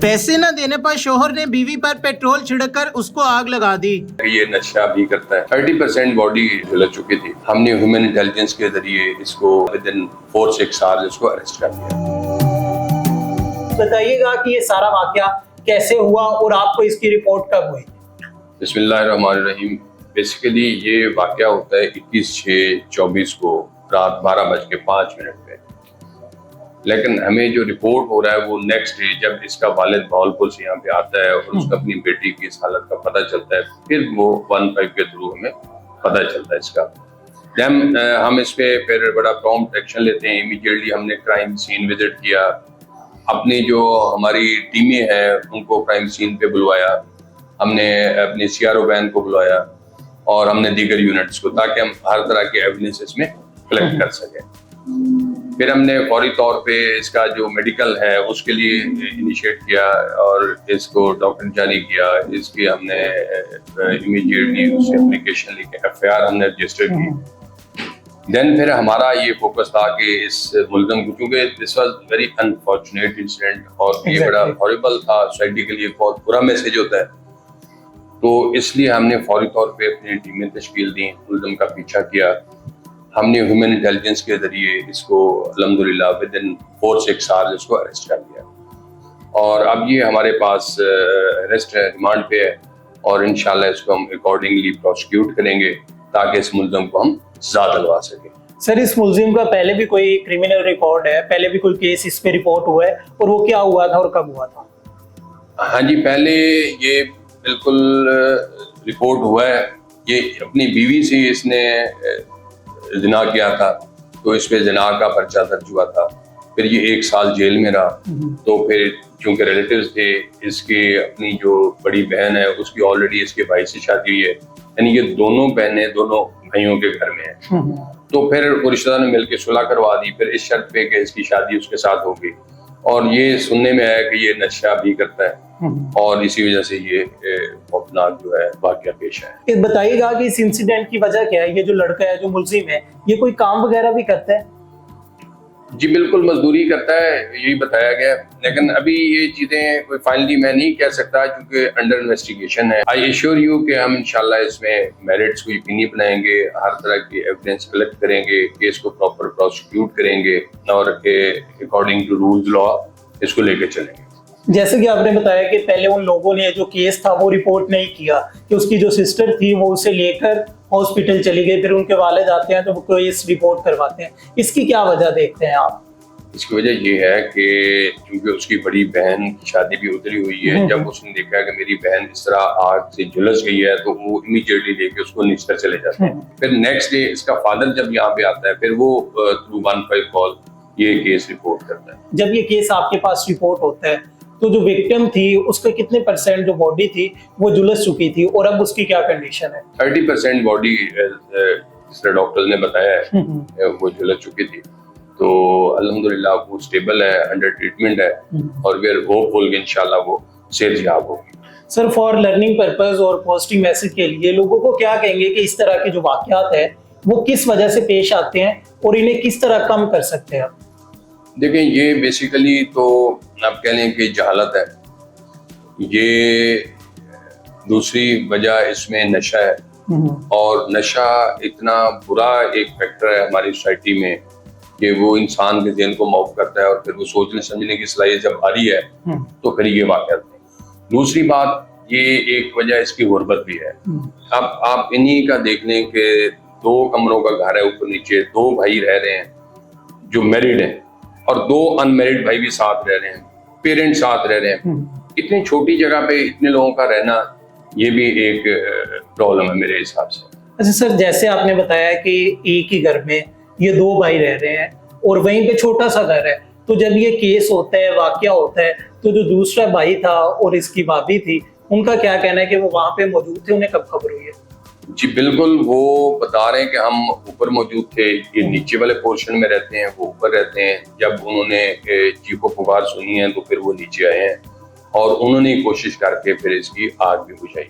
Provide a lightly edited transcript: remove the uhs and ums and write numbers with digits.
पैसे न देने पर शोहर ने बीवी पर पेट्रोल छिड़ककर उसको आग लगा दी। ये नशा भी करता है। 30% बॉडी जल चुकी थी। हमने ह्यूमन इंटेलिजेंस के जरिए इसको विदिन 4-6 आवर्स इसको अरेस्ट कर लिया। बताइएगा कि ये सारा वाकया कैसे हुआ और आपको इसकी रिपोर्ट कब हुई? बिस्मिल्लाहिर्रहमानिर्रहीम। बेसिकली ये वाकया होता है 21/6/24 को रात 12:05 पे, लेकिन हमें जो रिपोर्ट हो रहा है वो नेक्स्ट डे जब इसका वालिद भावलपुर से यहाँ पे आता है और उसको अपनी बेटी की इस हालत का पता चलता है, फिर वो 15 के थ्रू हमें पता चलता है इसका। जब हम इस पे फिर बड़ा प्रॉम्प्ट एक्शन लेते हैं। इमीडिएटली हमने क्राइम सीन विजिट किया, अपनी जो हमारी टीमें हैं उनको क्राइम सीन पे बुलवाया, हमने अपनी CRO वैन को बुलवाया और हमने दीगर यूनिट्स को, ताकि हम हर तरह के एविडेंस इसमें कलेक्ट कर सकें। फिर हमने फौरी तौर पे इसका जो मेडिकल है उसके लिए इनिशिएट किया और इसको डॉक्टर जारी किया। इसकी हमने इमीडिएटली उससे एप्लीकेशन लेके FIR हमने रजिस्टर की। देन फिर हमारा ये फोकस था कि इस मुल्ज़िम को, क्योंकि this was very unfortunate incident और ये बड़ा हॉरिबल था, सोसाइटी के लिए बहुत बुरा मैसेज होता है, तो इसलिए हमने फौरी तौर पे अपनी टीमें तश्कील दी, मुल्ज़िम का पीछा किया। हमने ह्यूमन इंटेलिजेंस के जरिए इसको अल्हम्दुलिल्लाह विदिन 4-6 आवर्स इसको अरेस्ट कर लिया और अब ये हमारे पास अरेस्ट है, रिमांड पे है और इंशाल्लाह इसको हम अकॉर्डिंगली प्रोसिक्यूट करेंगे ताकि इस मुल्ज़िम को हम सज़ा दिलवा सकें। सर, इस मुल्ज़िम का पहले भी कोई क्रिमिनल रिकॉर्ड है? पहले भी कोई केस इस पे रिपोर्ट हुआ है और वो क्या हुआ था और कब हुआ था? हाँ जी, पहले ये बिल्कुल रिपोर्ट हुआ है। ये अपनी बीवी से इसने जिना किया था, तो इस पे जिना का पर्चा दर्ज हुआ था। फिर ये 1 साल जेल में रहा। तो फिर चूंकि रिलेटिव्स थे, इसकी अपनी जो बड़ी बहन है उसकी ऑलरेडी इसके भाई से शादी हुई है, यानी ये दोनों बहनें दोनों भाइयों के घर में है। तो फिर वो रिश्तेदारों ने मिलकर सुलह करवा दी, फिर इस शर्त पे कि इसकी शादी उसके साथ होगी। और ये सुनने में आया कि ये नशा भी करता है और इसी वजह से ये खौफनाक जो है वाकया पेश है। बताइएगा कि इस इंसिडेंट की वजह क्या है? ये जो लड़का है, जो मुल्जिम है, ये कोई काम वगैरह भी करता है? जी बिल्कुल, मजदूरी करता है, यही बताया गया, लेकिन अभी ये चीजें कोई फाइनली मैं नहीं कह सकता क्योंकि अंडर इन्वेस्टिगेशन है। आई एश्योर यू कि हम इंशाल्लाह इसमें मेरिट्स को यकीनी बनाएंगे, हर तरह की एविडेंस कलेक्ट करेंगे, केस को प्रॉपर प्रोसिक्यूट करेंगे और अकॉर्डिंग टू रूल्स लॉ इसको लेकर चलेंगे। जैसे कि आपने बताया कि पहले उन लोगों ने जो केस था वो रिपोर्ट नहीं किया, कि उसकी जो सिस्टर थी वो उसे लेकर हॉस्पिटल चली गई, फिर उनके वालिद आते हैं तो वो केस रिपोर्ट करवाते हैं। इसकी क्या वजह देखते हैं आप? इसकी वजह ये है कि क्योंकि उसकी बड़ी बहन की शादी भी उतरी हुई है, जब उसने देखा कि मेरी बहन इस तरह आग से झुलस गई है तो वो इमीडिएटली लेके उसको नीचे चले जाते हैं। फिर नेक्स्ट डे इसका फादर जब यहाँ पे आता है, फिर वो थ्रू 15 कॉल ये केस रिपोर्ट करता है। जब ये केस आपके पास रिपोर्ट होता है तो जो विक्टिम थी उसके कितने % जो बॉडी थी वो झुलस चुकी थी और अब उसकी क्या कंडीशन है? 30% बॉडी जिस तरह डॉक्टर्स ने बताया है वो झुलस चुकी थी, तो अल्हम्दुलिल्लाह वो स्टेबल है, अंडर ट्रीटमेंट है और वी आर होपफुल कि इंशाल्लाह वो सेहतयाब होगी। सर, फॉर लर्निंग पर्पस और पॉजिटिव मैसेज के लिए लोगों को क्या कहेंगे कि इस तरह के जो वाकयात है वो किस वजह से पेश आते हैं और इन्हें किस तरह कम कर सकते हैं? देखिए, ये बेसिकली तो आप कह लें कि जहालत है। ये दूसरी वजह इसमें नशा है और नशा इतना बुरा एक फैक्टर है हमारी सोसाइटी में कि वो इंसान के ज़हन को मौफ करता है और फिर वो सोचने समझने की सलाहियत जब आ रही है तो फिर ये वाक़यात है। दूसरी बात, ये एक वजह इसकी गुर्बत भी है। अब आप इन्हीं का देख लें कि 2 कमरों का घर है, ऊपर नीचे 2 भाई रह रहे हैं जो मैरिड हैं और 2 अनमैरिड भाई भी साथ रह रहे हैं, पेरेंट्स साथ रह रहे हैं। इतनी छोटी जगह पे इतने लोगों का रहना ये भी एक प्रॉब्लम है मेरे हिसाब से। अच्छा सर, जैसे आपने बताया कि एक ही घर में ये 2 भाई रह रहे हैं और वहीं पे छोटा सा घर है, तो जब ये केस होता है, वाकया होता है, तो जो दूसरा भाई था और इसकी भाभी थी, उनका क्या कहना है कि वो वहां पे मौजूद थे? उन्हें कब खबर हुई है? जी बिल्कुल, वो बता रहे हैं कि हम ऊपर मौजूद थे, ये नीचे वाले पोर्शन में रहते हैं, वो ऊपर रहते हैं। जब उन्होंने चीखो पुकार सुनी है तो फिर वो नीचे आए हैं और उन्होंने कोशिश करके फिर इसकी आग भी बुझाई।